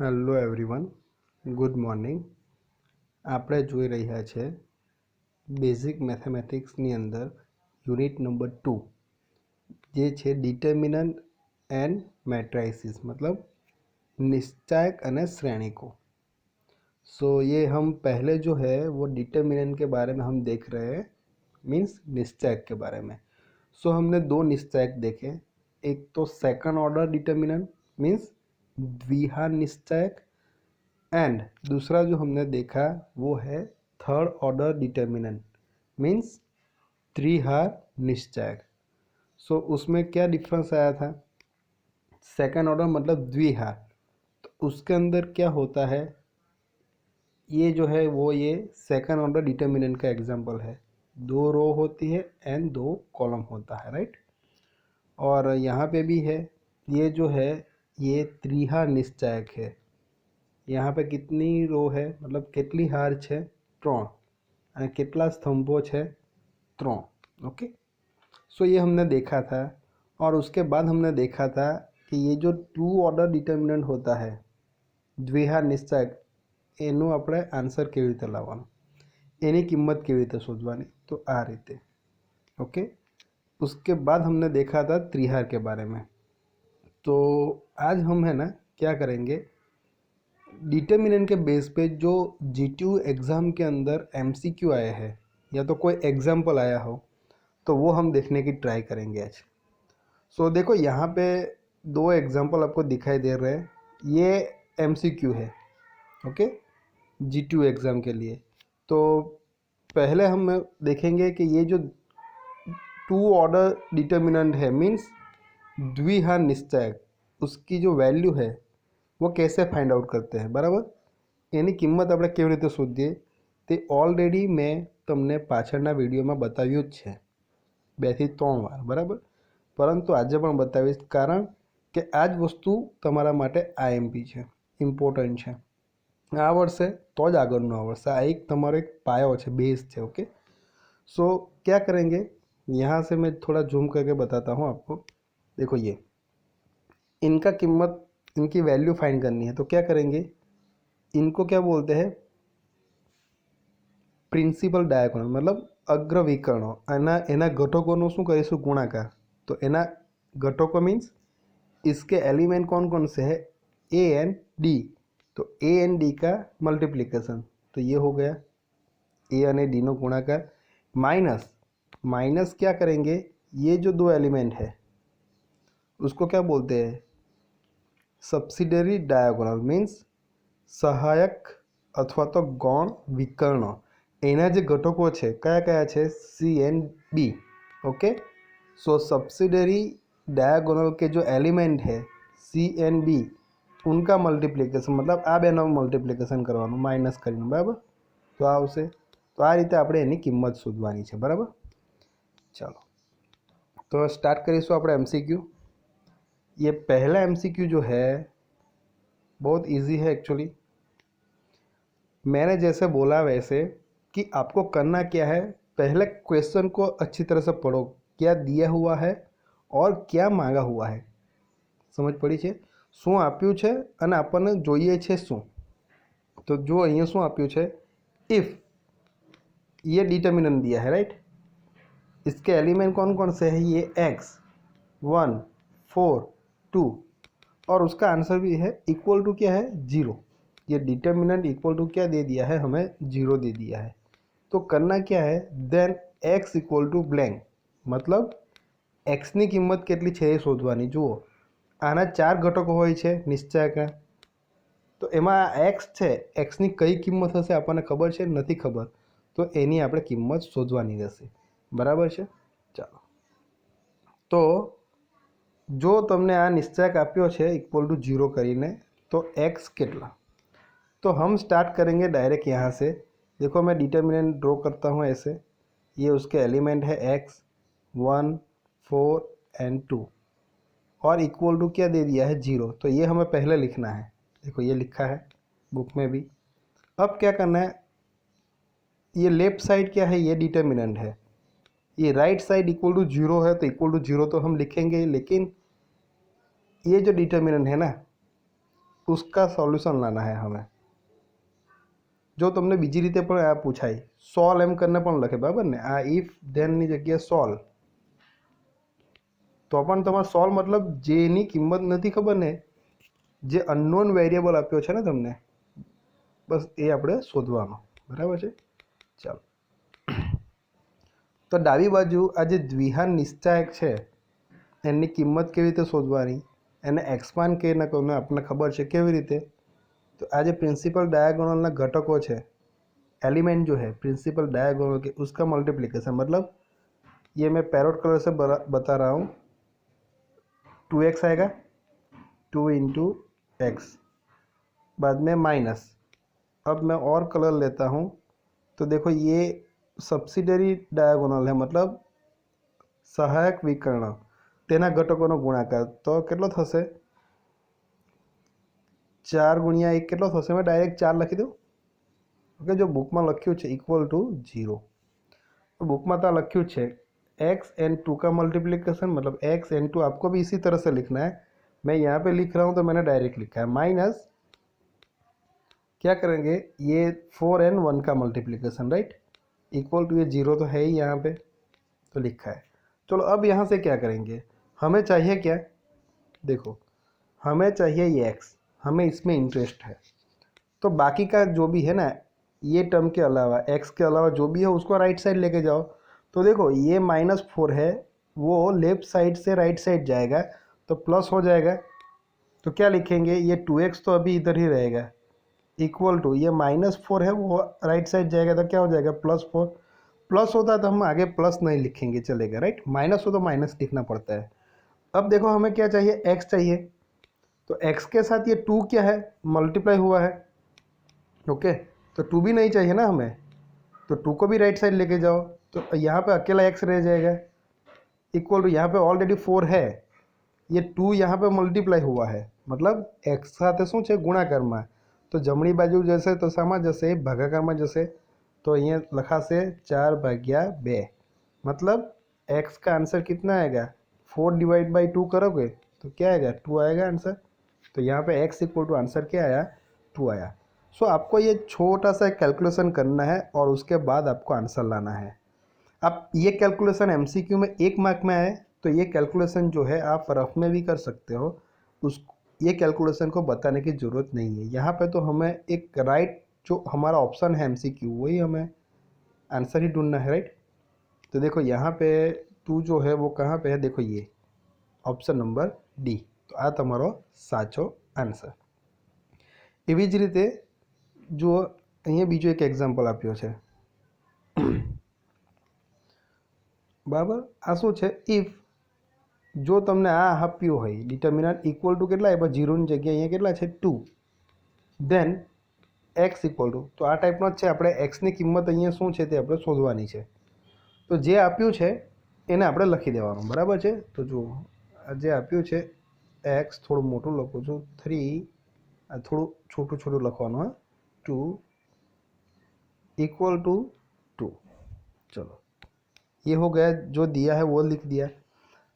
Hello everyone, good morning. આપણે જોઈ રહ્યા છે બેઝિક મેથેમેટિક્સની અંદર યુનિટ નંબર 2 જે છે डिटर्मिनेंट एंड मैट्रिसेस मतलब निश्चायक અને श्रेणिकों. सो ये हम पहले जो है वो डिटर्मिनेंट के बारे में हम देख रहे हैं, मीन्स निश्चायक के बारे में. सो हमने दो निश्चायक देखे, एक तो सेकंड ऑर्डर डिटर्मिनेंट मीन्स द्विहार निश्चायक एंड दूसरा जो हमने देखा वो है थर्ड ऑर्डर डिटर्मिनेंट मीन्स त्रिहार निश्चायक. सो उसमें क्या डिफरेंस आया था? सेकंड ऑर्डर मतलब द्विहार, तो उसके अंदर क्या होता है, ये जो है वो ये सेकंड ऑर्डर डिटर्मिनेंट का एग्जांपल है. दो रो होती है एंड दो कॉलम होता है, राइट. और यहाँ पे भी है, ये जो है ये त्रिहार निश्चायक है. यहाँ पे कितनी रो है मतलब કેટલી હાર છે? 3. અને કેટલા સ્તંભો છે? 3. ओके. सो ये हमने देखा था. और उसके बाद हमने देखा था कि ये जो टू ऑर्डर डिटर्मिनेंट होता है દ્વિહાર નિશ્ચાયક, એનું આપણે આન્સર કેવી રીતે લાવવાનું, એની કિંમત કેવી રીતે શોધવાની, તો આ રીતે. ओके. उसके बाद हमने देखा था त्रिहार के बारे में. तो आज हम है ना क्या करेंगे, डिटर्मिनेंट के बेस पे जो जीटीयू एग्ज़ाम के अंदर एमसीक्यू आए हैं या तो कोई एग्जाम्पल आया हो तो वो हम देखने की ट्राई करेंगे आज. सो देखो यहाँ पे दो एग्जाम्पल आपको दिखाई दे रहे हैं, ये एमसीक्यू है. ओके, जीटीयू एग्ज़ाम के लिए. तो पहले हम देखेंगे कि ये जो टू ऑर्डर डिटर्मिनेंट है मीन्स द्विहार निश्चायक, उसकी जो वैल्यू है वो कैसे फाइंड आउट करते हैं, बराबर. એની કિંમત આપણે કેવી રીતે શોધીએ તે ઓલરેડી મેં તમને પાછળના વિડીયોમાં બતાવ્યું જ છે 2 થી 3 વાર, બરાબર. પરંતુ આજે પણ બતાવીશ કારણ કે આ જ વસ્તુ તમારા માટે આઈએમપી છે, ઇમ્પોર્ટન્ટ છે. આ આવડશે તો જ આગળનું આવડશે. આ એક તમારો એક પાયો છે, बेस છે. ओके. सो क्या करेंगे, यहाँ से मैं थोड़ा जूम करके बताता हूँ आपको. देखो ये इनका कीमत, इनकी वैल्यू फाइंड करनी है. तो क्या करेंगे, इनको क्या बोलते हैं, પ્રિન્સિપલ ડાયાગોનલ मतलब અગ્રવિકર્ણો. એના ઘટકોનો શું કરીશું, ગુણાકાર. તો એના ઘટકો मीन्स इसके एलिमेंट कौन कौन से है, ए एंड डी. तो ए एंड डी का मल्टीप्लिकेशन, तो ये हो गया ए और डी नो गुणाकार. माइनस माइनस क्या करेंगे, ये जो दो एलिमेंट है उसको क्या बोलते हैं, सब्सिडरी डायगोनल मीन्स सहायक अथवा तो गौण विकर्ण. एना जे घटको है क्या क्या है, C and B. Okay. So subsidiary diagonal के जो एलिमेंट है सी एंड बी, उनका मल्टीप्लिकेशन मतलब आ बेनो मल्टीप्लिकेशन करवानुं माइनस करीने, बराबर. तो आवशे. तो आ रीते आपणे एनी किंमत शोधवानी छे, बराबर. चलो तो स्टार्ट करीशुं आपणे एमसीक्यू. ये पहला एमसीक्यू जो है बहुत इजी है एक्चुअली. मैंने जैसे बोला वैसे कि आपको करना क्या है, पहले क्वेश्चन को अच्छी तरह से पढ़ो, क्या दिया हुआ है और क्या मांगा हुआ है. समझ पड़ी है, શું આપ્યું છે અને આપણને જોઈએ છે શું. तो जो અહીંયા શું આપ્યું છે, इफ ये डिटर्मिनेंट दिया है, राइट. इसके एलिमेंट कौन कौन से है, ये x 1 4 2 और उसका आंसर भी है इक्वल टू क्या है, 0. ये डिटर्मिनेंट इक्वल टू क्या दे दिया है, हमें 0 दे दिया है. तो करना क्या है, then x equal to blank मतलब x ની કિંમત કેટલી છે એ શોધવાની. જુઓ આના 4 ઘટકો હોય છે નિશ્ચાયકના, તો એમાં x છે, x ની કઈ કિંમત હશે આપણને ખબર છે, નથી ખબર. તો એની આપણે કિંમત શોધવાની રહેશે, બરાબર છે. ચાલો તો જો તમને આ નિશ્ચાયક આપ્યો છે इक्वल टू 0 કરીને, तो x कितना. तो हम स्टार्ट करेंगे डायरेक्ट यहाँ से. देखो मैं डिटर्मिनेंट ड्रॉ करता हूँ ऐसे. ये उसके एलिमेंट है x 1 4 एंड 2 और इक्वल टू क्या दे दिया है, 0. तो ये हमें पहले लिखना है. देखो ये लिखा है बुक में भी. अब क्या करना है, ये लेफ्ट साइड क्या है, ये डिटर्मिनेंट है. ये राइट साइड इक्वल टू 0 है, तो इक्वल टू 0 तो हम लिखेंगे. लेकिन ये जो डिटर्मिनेंट है ना, उसका सॉल्यूशन लाना है हमें। जो તમને બીજી રીતે પણ આ પૂછાય, સોલ્વ એમ કરીને પણ લખે, બરાબર ને? આ ઇફ ધેનની જગ્યાએ સોલ્વ, તો પણ તમારે સોલ્વ મતલબ જેની કિંમત નથી ખબર ને, જે અનનોન વેરિયેબલ આપ્યો છે ને તમને, બસ એ આપણે શોધવાનો, બરાબર છે? ચાલો, તો ડાબી બાજુ આ જે દ્વિહાર નિશ્ચાયક છે એની કિંમત કેવી રીતે શોધવાની, એને એક્સપાન્ડ કરીને કોને આપણને ખબર છે કેવી રીતે? तो आज प्रिंसिपल डायगोनल घटकों है, एलिमेंट जो है प्रिंसिपल डायगोनल के, उसका मल्टीप्लिकेशन, मतलब ये मैं पैरोट कलर से बता रहा हूँ, 2x आएगा, 2 इंटू एक्स, बाद में माइनस। अब मैं और कलर लेता हूँ, तो देखो ये सब्सिडरी डायगोनल है, मतलब सहायक विकर्ण, तेना घटकों गुणाकार, तो केटलो थशे? 4 गुणिया 1 केटलो थशे? मैं डायरेक्ट 4 लखी दूँ। ओके, जो बुक में लख्यू है इक्वल टू 0। तो बुक में तो लख्यू है एक्स एन 2 का मल्टीप्लिकेशन, मतलब एक्स एन 2, आपको भी इसी तरह से लिखना है। मैं यहाँ पे लिख रहा हूँ तो मैंने डायरेक्ट लिखा है, माइनस क्या करेंगे, ये 4 एन 1 का मल्टीप्लिकेशन, राइट, इक्वल टू, ये 0 तो है ही यहाँ पे, तो लिखा है। चलो अब यहाँ से क्या करेंगे, हमें चाहिए क्या, देखो हमें चाहिए ये एक्स, हमें इसमें इंटरेस्ट है, तो बाकी का जो भी है ना, ये टर्म के अलावा, एक्स के अलावा जो भी है उसको राइट साइड लेके जाओ। तो देखो ये -4 है, वो लेफ्ट साइड से राइट साइड जाएगा तो प्लस हो जाएगा। तो क्या लिखेंगे, ये 2x तो अभी इधर ही रहेगा, इक्वल टू ये -4 है, वो राइट साइड जाएगा तो क्या हो जाएगा, +4। प्लस होता है तो हम आगे प्लस नहीं लिखेंगे, चलेगा, राइट, माइनस हो तो माइनस लिखना पड़ता है। अब देखो हमें क्या चाहिए, x चाहिए, तो x के साथ ये 2 क्या है, मल्टीप्लाई हुआ है, ओके, तो 2 भी नहीं चाहिए ना हमें, तो 2 को भी राइट साइड लेके जाओ, तो यहाँ पे अकेला x रह जाएगा, इक्वल टू यहाँ पे ऑलरेडी 4 है, ये 2 यहाँ पे मल्टीप्लाई हुआ है, मतलब x સાથે શું છે, ગુણાકારમાં, તો જમણી બાજુ જશે તો શામાં જશે, ભાગાકારમાં જશે, तो અહીંયા લખાશે 4/2, मतलब x का आंसर कितना आएगा, 4 डिवाइड बाई 2 करोगे तो क्या आएगा, 2 आएगा आंसर। तो यहाँ पे x इक्वल टू आंसर क्या आया, 2 आया। सो आपको ये छोटा सा कैलकुलेशन करना है और उसके बाद आपको आंसर लाना है। अब ये कैलकुलेशन एमसीक्यू में 1 मार्क में आए तो ये कैलकुलेशन जो है आप रफ में भी कर सकते हो, उस ये कैलकुलेशन को बताने की ज़रूरत नहीं है। यहाँ पे तो हमें एक राइट जो हमारा ऑप्शन है एमसीक्यू, वही हमें आंसर ही ढूंढना है, राइट। तो देखो यहाँ पे 2 जो है वो कहाँ पे है, देखो ये ऑप्शन नंबर डी, तो आ तमारो साचो आंसर। एवी ज रीते जो अहीं बीजो एक एक्जाम्पल आप्यो छे, बराबर, आ शुं छे, इफ जो तमने आ आप्यो होय डिटर्मिनન્ટ इक्वल टू केटला आप्या, 0 ની જગ્યાએ અહીંયા કેટલા છે, 2, देन एक्स इक्वल टू, तो आ टाइपनो ज छे, આપણે एक्स ની કિંમત અહીંયા શું છે તે આપણે શોધવાની છે। તો જે આપ્યું છે એને આપણે લખી દેવાનું, બરાબર છે। તો જો આ જે આપ્યું છે एक्स, થોડું મોટું લખું છું, 3, આ થોડું છોટું છોટું લખવાનું, હા, 2 इक्वल टू 2। चलो ये हो गया, जो दिया है वो लिख दिया।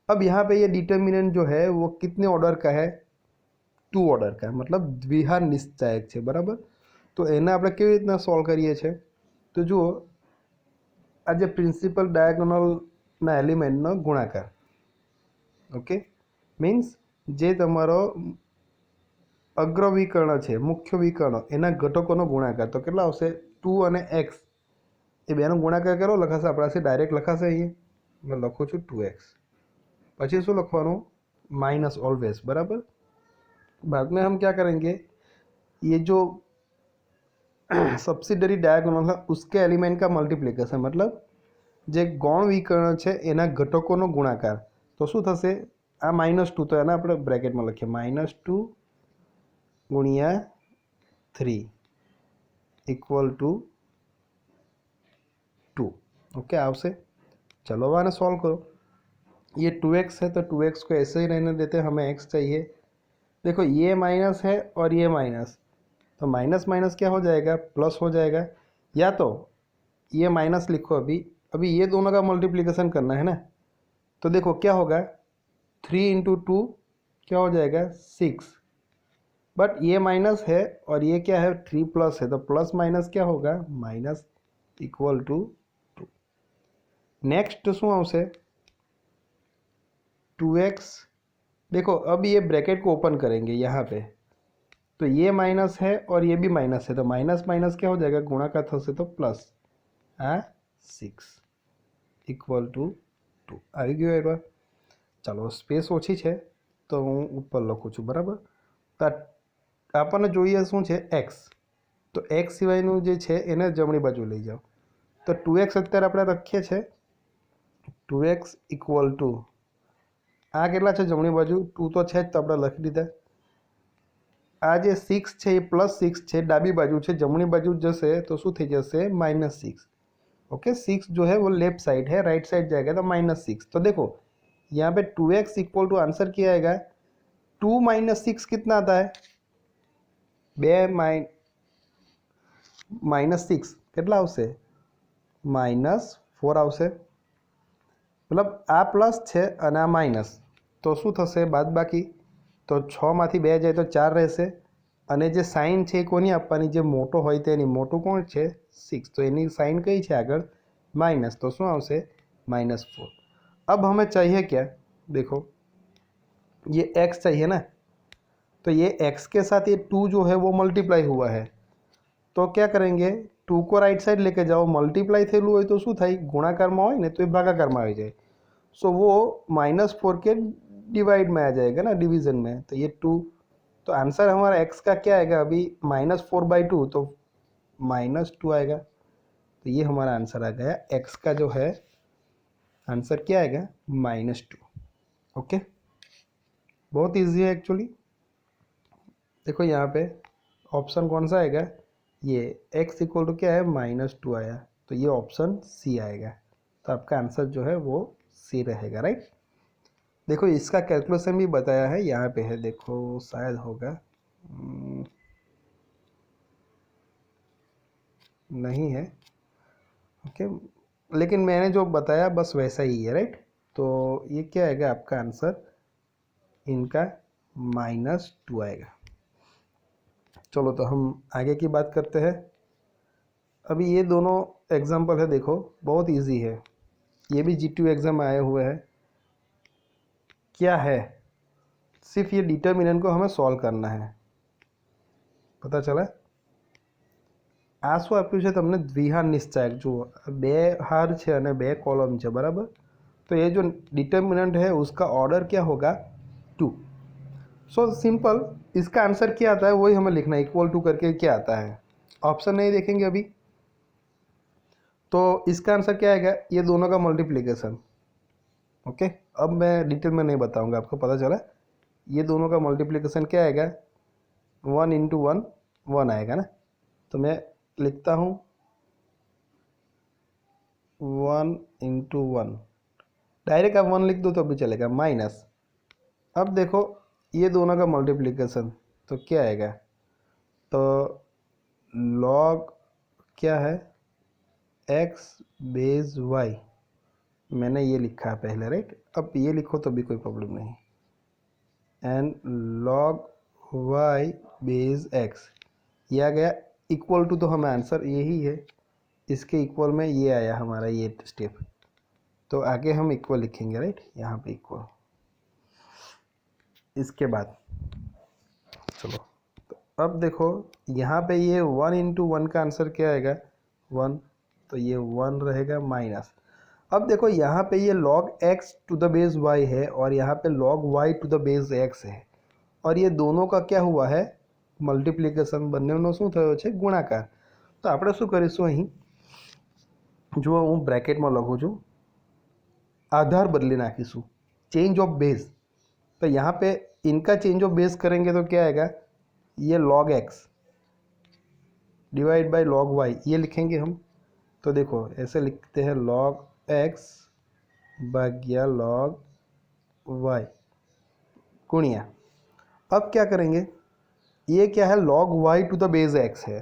अब यहाँ पे ये डिटर्मिनेंट जो है वो कितने ऑर्डर का है, 2 ऑर्डर का है, मतलब द्विहार निश्चायक है, बराबर। तो एने આપણે કેવી રીતના સોલ્વ કરીએ છીએ, તો જુઓ આ જે પ્રિન્સિપલ ડાયગોનલના એલિમેન્ટનો ગુણાકાર, ઓકે, મીન્સ જે તમારો અગ્રવિકર્ણ છે, મુખ્ય વિકર્ણ, એના ઘટકોનો ગુણાકાર, તો કેટલા આવશે, 2 અને x, એ બેનો ગુણાકાર કરો, લખાશે આપણાથી ડાયરેક્ટ લખાશે, અહીંયા मैं લખું છું 2x, પછી શું લખવાનું, माइनस ऑलवेज, बराबर। बाद में हम क्या करेंगे, ये जो सब्सिडरी डायगोनल है उसके एलिमेंट का मल्टीप्लिकेशन, मतलब जे गौण विकर्ण है एना घटकों गुणाकार, तो शू थशे, आ -2, तो एना आपणे ब्रेकेट में लखीए, -2 गुणिया 3 इक्वल टू 2, ओके आवशे। चलो आने सॉल्व करो, ये 2x है तो 2x को ऐसे ही रहने देते हैं, हमें x चाहिए। देखो ये माइनस है और ये माइनस, तो माइनस माइनस क्या हो जाएगा, प्लस हो जाएगा, या तो ये माइनस लिखो, अभी ये दोनों का मल्टीप्लिकेशन करना है ना। तो देखो क्या होगा, 3 इंटू 2 क्या हो जाएगा, 6, बट ये माइनस है और ये क्या है 3 प्लस है, तो प्लस माइनस क्या होगा माइनस इक्वल टू 2। नेक्स्ट शू आवशे 2x। देखो अब ये ब्रैकेट को ओपन करेंगे यहाँ पे, तो ये माइनस है और ये भी माइनस है, तो माइनस माइनस क्या हो जाएगा गुणाकार थशे तो प्लस 6 इक्वल टू 2 आई गयो एरर। चलो स्पेस ओછી છે तो हूँ ऊपर लखूँ छूँ बराबर। तो આપણને જોઈએ શું છે x, તો x સિવાયનું જે છે એને જમણી બાજુ લઈ જાઓ, તો 2x અત્યારે આપણે રખીએ છે 2x ઇક્વલ ટુ આ કેટલા છે જમણી બાજુ 2 તો છે જ, તો આપણે લખી દીધા। આ જે 6 છે એ +6 છે, ડાબી બાજુ છે, જમણી બાજુ જશે तो શું થઈ જશે -6। ओके 6 जो है वो लेफ्ट साइड है, राइट साइड जाएगा तो -6। तो देखो यहाँ पे 2x इक्वल टू आंसर क्या आएगा 2 - 6 कितना आता है 2 -6 કેટલા આવશે -4 આવશે। मतलब आ प्लस है અને આ माइनस, तो શું થશે બાદ બાકી, तो 6 માંથી 2 જાય तो 4 રહેશે અને જે સાઇન છે એ કોની આપવાની જે મોટો હોય તેની, મોટું કોણ છે 6, तो એની સાઇન કઈ છે આગળ माइनस, तो શું આવશે -4। अब हमें चाहिए क्या, देखो ये x चाहिए ना, तो ये x के साथ ये 2 जो है वो मल्टीप्लाई हुआ है, तो क्या करेंगे 2 को राइट साइड लेके जाओ, मल्टीप्लाई थયેલું હોય तो શું થાય ગુણાકારમાં હોય ને તો એ ભાગાકારમાં આવી જાય, सो वो -4 के डिवाइड में आ जाएगा ना, डिवीज़न में, तो ये 2, तो आंसर हमारा x का क्या आएगा अभी -4/2, तो -2 आएगा। तो ये हमारा आंसर आ गया, x का जो है आंसर क्या आएगा -2। ओके बहुत इजी है एक्चुअली। देखो यहाँ पे ऑप्शन कौन सा आएगा, ये x इक्वल टू क्या है -2 आया, तो ये ऑप्शन सी आएगा। तो आपका आंसर जो है वो सी रहेगा, राइट। देखो इसका कैलकुलेशन भी बताया है, यहाँ पे है, देखो शायद होगा नहीं है, ओके लेकिन मैंने जो बताया बस वैसा ही है, राइट। तो ये क्या आएगा आपका आंसर इनका -2 आएगा। चलो तो हम आगे की बात करते हैं। अभी ये दोनों एग्जाम्पल है, देखो बहुत इजी है, ये भी G2 एग्ज़ाम आए हुए हैं। क्या है सिर्फ ये डिटर्मिनेंट को हमें सॉल्व करना है, पता चला। आ શું આપ્યું છે તમને દ્વિહાર નિશ્ચાયક, જુઓ 2 હાર છે અને 2 કોલમ છે બરાબર, तो ये जो डिटर्मिनेंट है उसका ऑर्डर क्या होगा 2। सो सिंपल इसका आंसर क्या आता है वही हमें लिखना है, इक्वल टू करके क्या आता है, ऑप्शन नहीं देखेंगे अभी। तो इसका आंसर क्या आएगा ये दोनों का मल्टीप्लिकेशन। ओके अब मैं डिटेल में नहीं बताऊंगा, आपको पता चला। ये दोनों का मल्टीप्लिकेशन क्या आएगा 1 × 1 1 आएगा ना, तो मैं लिखता हूँ 1 × 1, डायरेक्ट आप 1 लिख दो तो भी चलेगा माइनस। अब देखो ये दोनों का मल्टीप्लिकेशन तो क्या आएगा, तो लॉग क्या है x बेस y, मैंने ये लिखा है पहले, राइट। अब ये लिखो तो भी कोई प्रॉब्लम नहीं, and log y base x, ये आ गया इक्वल टू, तो हमें आंसर यही है, इसके इक्वल में ये आया हमारा ये स्टेप, तो आगे हम इक्वल लिखेंगे, राइट, यहाँ पे इक्वल। इसके बाद चलो तो अब देखो यहाँ पे ये 1 × 1 का आंसर क्या आएगा 1, तो ये 1 रहेगा माइनस। अब देखो यहाँ पे ये log x to the base y है और यहाँ पे log y to the base x है, और ये दोनों का क्या हुआ है मल्टीप्लिकेशन, બંનેનો શું થયો છે ગુણાકાર। તો આપણે શું કરીશું અહીં જો હું બ્રેકેટમાં લખું છું, आधार बदली नाखीशू, चेंज ऑफ बेस, तो यहाँ पे इनका चेंज ऑफ बेस करेंगे तो क्या आएगा ये log x divide by log y, ये लिखेंगे हम। तो देखो ऐसे लिखते हैं log x भाग्या log y गुणिया, अब क्या करेंगे ये क्या है log y to the base x है,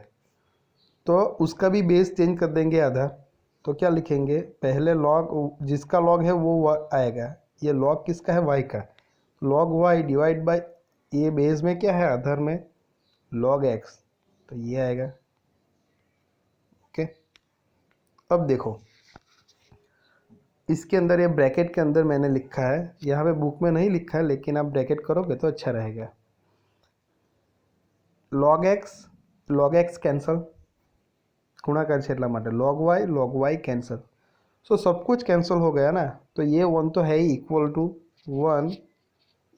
तो उसका भी बेस चेंज कर देंगे आधा। तो क्या लिखेंगे पहले log जिसका log है वो आएगा, ये log किसका है y का, log y डिवाइड बाय ये बेस में क्या है आधार में log x, तो ये आएगा। ओके, अब देखो इसके अंदर, ये ब्रैकेट के अंदर मैंने लिखा है, यहाँ पे बुक में नहीं लिखा है लेकिन आप ब्रैकेट करोगे तो अच्छा रहेगा। log x कैंसल, गुणाकार છે એટલા માટે log y कैंसल। सो सब कुछ कैंसिल हो गया ना, तो ये 1 तो है ही इक्वल टू 1,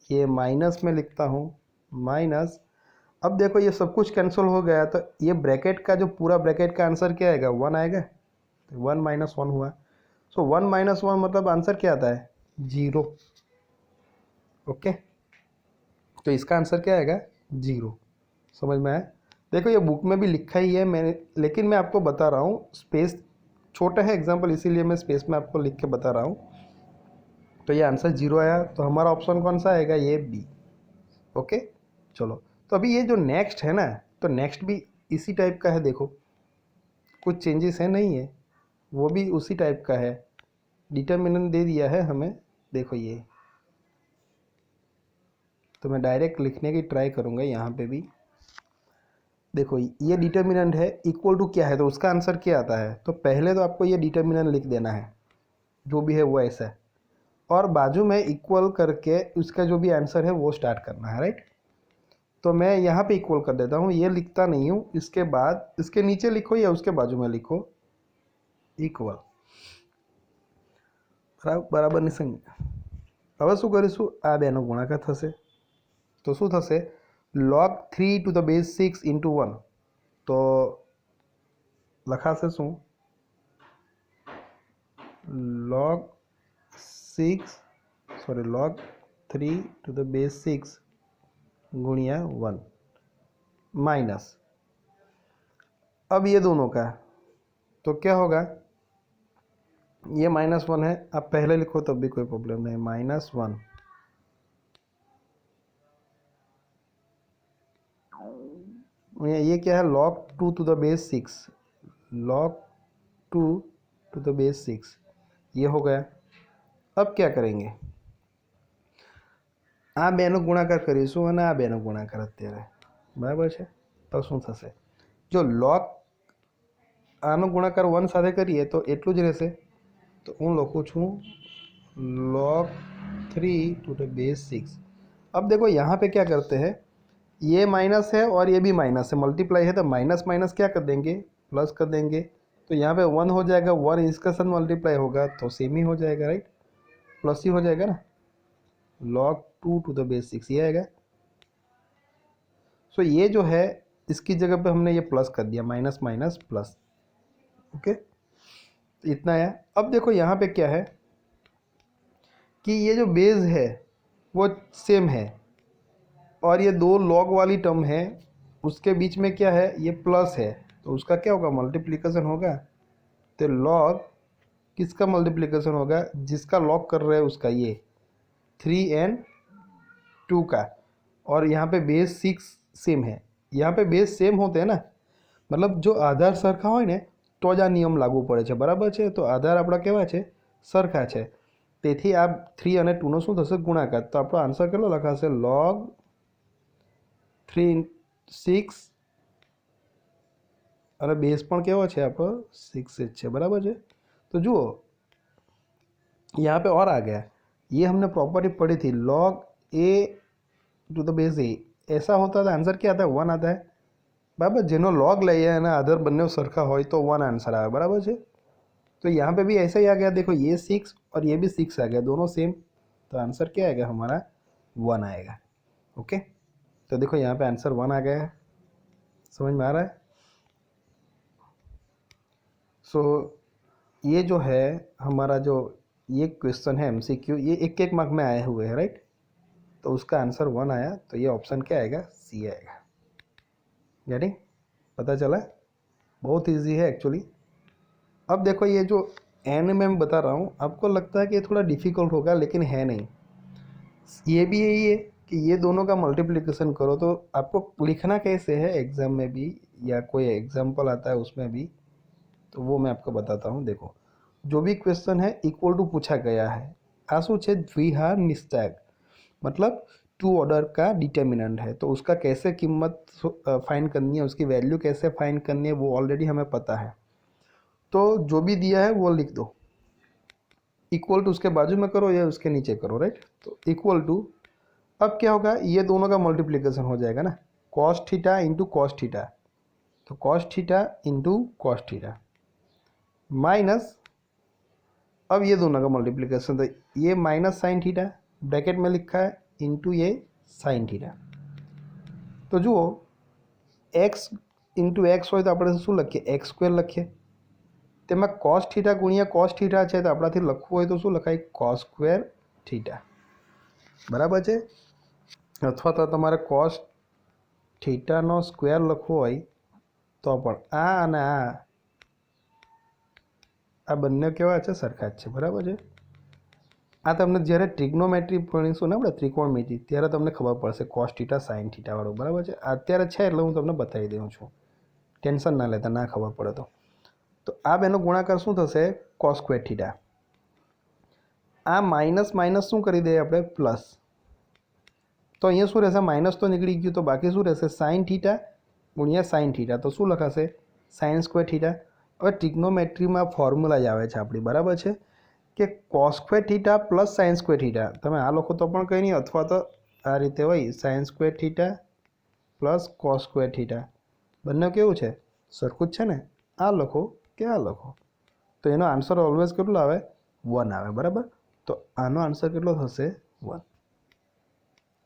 ये माइनस में लिखता हूँ माइनस। अब देखो ये सब कुछ कैंसिल हो गया, तो ये ब्रैकेट का जो पूरा ब्रैकेट का आंसर क्या आएगा, 1 आएगा। 1 माइनस 1 हुआ, सो 1 माइनस 1 मतलब आंसर क्या आता है, 0। ओके, तो इसका आंसर क्या आएगा, 0। समझ में आया। देखो ये बुक में भी लिखा ही है मैंने, लेकिन मैं आपको बता रहा हूँ, स्पेस छोटा है एग्जाम्पल, इसीलिए मैं स्पेस में आपको लिख के बता रहा हूँ। तो ये आंसर 0 आया, तो हमारा ऑप्शन कौन सा आएगा, ये बी। ओके, चलो तो अभी ये जो नेक्स्ट है ना, तो नेक्स्ट भी इसी टाइप का है। देखो कुछ चेंजेस है नहीं है, वो भी उसी टाइप का है। डिटर्मिनेंट दे दिया है हमें, देखो ये, तो मैं डायरेक्ट लिखने की ट्राई करूँगा यहाँ पे भी। देखो ये डिटर्मिनेंट है, इक्वल टू क्या है, तो उसका आंसर क्या आता है। तो पहले तो आपको ये डिटर्मिनेंट लिख देना है, जो भी है वो ऐसा है, और बाजू में इक्वल करके उसका जो भी आंसर है वो स्टार्ट करना है, राइट। तो मैं यहाँ पे इक्वल कर देता हूँ, ये लिखता नहीं हूँ, इसके बाद इसके नीचे लिखो या उसके बाजू में लिखो इक्वल, बराबर ની સંખ્યા। હવે શું કરીશું, આ બેનો ગુણાકાર થશે, તો શું થશે, log 3 to the base 6 into 1, તો લખાશે શું, log 3 to the base 6 गुणिया 1 minus, अब ये दोनों का, तो क्या होगा, ये -1 है, आप पहले लिखो तब भी कोई प्रॉब्लम नहीं, -1, ये क्या है, log 2 to the base 6, log 2 to the base 6, ये हो गया। अब क्या करेंगे, આ બેનો ગુણાકાર કરીશું અને આ બેનો ગુણાકાર અત્યારે, બરાબર છે। તો શું થશે, જો log આનો ગુણાકાર 1 સાથે કરીએ તો એટલું જ રહેશે, तो હું લખું છું log 3 to the base 6। अब देखो यहाँ पे क्या करते हैं, ये माइनस है और ये भी माइनस है, मल्टीप्लाई है, तो माइनस माइनस क्या कर देंगे, प्लस कर देंगे, तो यहाँ पे 1 हो जाएगा, 1 इसका साथ मल्टीप्लाई होगा तो सेम ही हो जाएगा, राइट, प्लस ही हो जाएगा ना, log 2 to the base 6 ये आएगा। सो ये जो है इसकी जगह पे हमने ये प्लस कर दिया, माइनस माइनस प्लस। ओके, इतना आया। अब देखो यहाँ पे क्या है कि ये जो बेस है वो सेम है, और ये दो लॉग वाली टर्म है, उसके बीच में क्या है, ये प्लस है, तो उसका क्या होगा, मल्टीप्लिकेशन होगा। तो लॉग किसका मल्टीप्लिकेशन होगा, जिसका लॉग कर रहे हैं उसका, ये 3 and 2 का, और यहाँ पे बेस 6 सेम है। यहाँ पे बेस सेम होते हैं ना, मतलब जो आधार सरखा હોય ને તો જ આ નિયમ લાગુ પડે છે, બરાબર છે। તો આધાર આપણા કેવા છે, સરખા છે, તેથી આ 3 અને 2નો શું થશે, ગુણાકાર। તો આપણો આન્સર કેટલો લખાશે, log 3 6, અને બેઝ પણ કેવો છે આપણો 6 જ છે, બરાબર છે। तो जुओ यहाँ पे और आ गया, ये हमने प्रॉपर्टी पढ़ी थी, log a to the base a, ऐसा होता है आंसर क्या आता है, 1 आता है, बराबर। जेनो लॉग લઈએ અને આધાર બંને સરખા હોય તો 1 आंसर આવે, बराबर છે। तो यहाँ पे भी ऐसा ही आ गया, देखो ये 6 और ये भी 6 आ गया, दोनों सेम, तो आंसर क्या आएगा हमारा, 1 आएगा। ओके, तो देखो यहाँ पे आंसर 1 आ गया है, समझ में आ रहा है। सो ये जो है हमारा जो ये क्वेश्चन है MCQ, ये एक एक मार्क में आए हुए हैं, राइट। तो उसका आंसर 1 आया, तो ये ऑप्शन क्या आएगा, सी आएगा। गेटिंग, पता चला, बहुत इजी है एक्चुअली। अब देखो ये जो एन में मैं बता रहा हूँ, आपको लगता है कि ये थोड़ा डिफ़िकल्ट होगा, लेकिन है नहीं। ये भी यही है कि ये दोनों का मल्टीप्लिकेशन करो, तो आपको लिखना कैसे है एग्ज़ाम में भी, या कोई एग्जाम्पल आता है उसमें भी, तो वो मैं आपको बताता हूँ। देखो जो भी क्वेश्चन है इक्वल टू पूछा गया है, आ शू है द्विहार निश्चायक, मतलब 2 ऑर्डर का डिटर्मिनेंट है, तो उसका कैसे कीमत फाइंड करनी है, उसकी वैल्यू कैसे फाइंड करनी है वो ऑलरेडी हमें पता है। तो जो भी दिया है वो लिख दो, इक्वल टू उसके बाजू में करो या उसके नीचे करो, राइट। तो इक्वल टू, अब क्या होगा, ये दोनों का मल्टीप्लिकेशन हो जाएगा ना, cos theta into cos theta, तो cos theta into cos theta minus, अब ये दोनों का मल्टीप्लिकेशन, तो ये माइनस साइन थीटा ब्रैकेट में लिखा है इंटू ये साइन थीटा। तो जुओ एक्स इंटू एक्स હોય તો આપણે શું લખીએ, એક્સ સ્ક્વેર લખીએ, તેમાં કોસ થીટા ગુણ્યા કોસ થીટા છે તો આપણાથી લખવું હોય તો શું લખાય, કોસ સ્ક્વેર થીટા, બરાબર છે। અથવા તો તમારે કોસ થીટાનો સ્ક્વેર લખવો હોય તો પણ અને આ બંને કેવા છે, સરખા જ છે, બરાબર છે। આ તમને જ્યારે ટ્રિગ્નોમેટ્રી ભણીશું ને આપણે, ત્રિકોણમિતિ, ત્યારે તમને ખબર પડશે કોસ થીટા સાઇન થીટાવાળું, બરાબર છે। અત્યારે છે એટલે હું તમને બતાવી દઉં છું, ટેન્શન ના લેતા, ના ખબર પડે તો આ બેનો ગુણાકાર શું થશે, કોસ સ્ક્વેર થીટા, આ માઇનસ માઇનસ શું કરી દઈએ આપણે, પ્લસ, તો અહીંયા શું રહેશે, માઇનસ તો નીકળી ગયું, તો બાકી શું રહેશે, સાઇન થીટા ગુણ્યા સાઇન થીટા, તો શું લખાશે, સાઇન સ્ક્વેર થીટા। હવે ટ્રિગ્નોમેટ્રીમાં ફોર્મ્યુલા જ આવે છે આપણી, બરાબર છે, કે cos square theta plus sine square theta, તમે આ લખો તો પણ કંઈ નહીં, અથવા તો આ રીતે હોય, sine square theta plus cos square theta, બંને કેવું છે, સરખું જ છે ને, આ લખો કે આ લખો, તો એનો આન્સર ઓલવેઝ કેટલો આવે, 1 આવે, બરાબર। તો આનો આન્સર કેટલો થશે, 1।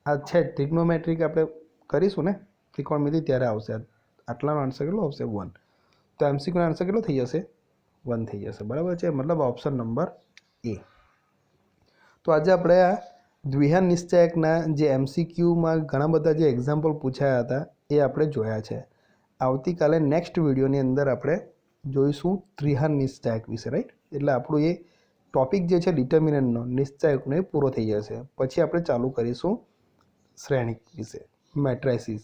આ છે ટ્રિગ્નોમેટ્રિક આપણે કરીશું ને ત્રિકોણમિતિ ત્યારે આવશે, આટલાનો આન્સર કેટલો આવશે, 1। તો એમસીક્યુનો આન્સર કેટલો થઈ જશે, 1 થઈ જશે, બરાબર છે, મતલબ ઓપ્શન નંબર એ। તો આજે આપણે આ દ્વિહાર નિશ્ચાયકના જે એમસીક્યુમાં ઘણા બધા જે એક્ઝામ્પલ પૂછાયા હતા એ આપણે જોયા છે। આવતીકાલે નેક્સ્ટ વિડીયોની અંદર આપણે જોઈશું ત્રિહાર નિશ્ચાયક વિશે, રાઈટ। એટલે આપણું એ ટોપિક જે છે ડિટર્મિનન્ટનો, નિશ્ચાયકનો, એ પૂરો થઈ જશે। પછી આપણે ચાલુ કરીશું શ્રેણિક વિશે, મેટ્રાઇસિસ।